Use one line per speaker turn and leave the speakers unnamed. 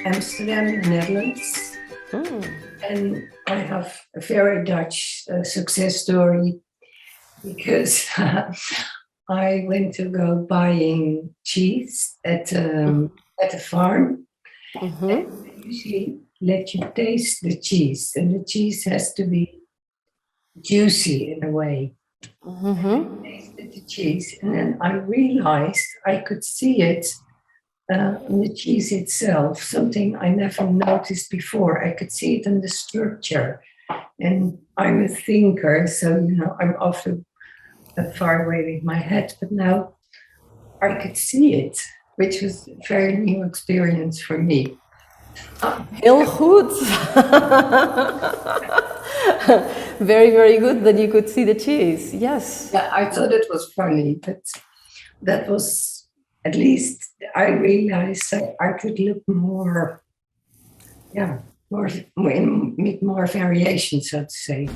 Amsterdam, Netherlands. And I have a very Dutch success story because I went to go buying cheese at a farm. And they usually let you taste the cheese, and the cheese has to be juicy in a way. I tasted the cheese, and then I realized I could see it on the cheese itself, something I never noticed before. I could see it in the structure. And I'm a thinker, so I'm often far away with my head, but now I could see it, which was a very new experience for me.
Heel goed. Very, very good that you could see the cheese. Yes.
Yeah, I thought it was funny, but that was, at least I realized that I could look more, with more variation, so to say.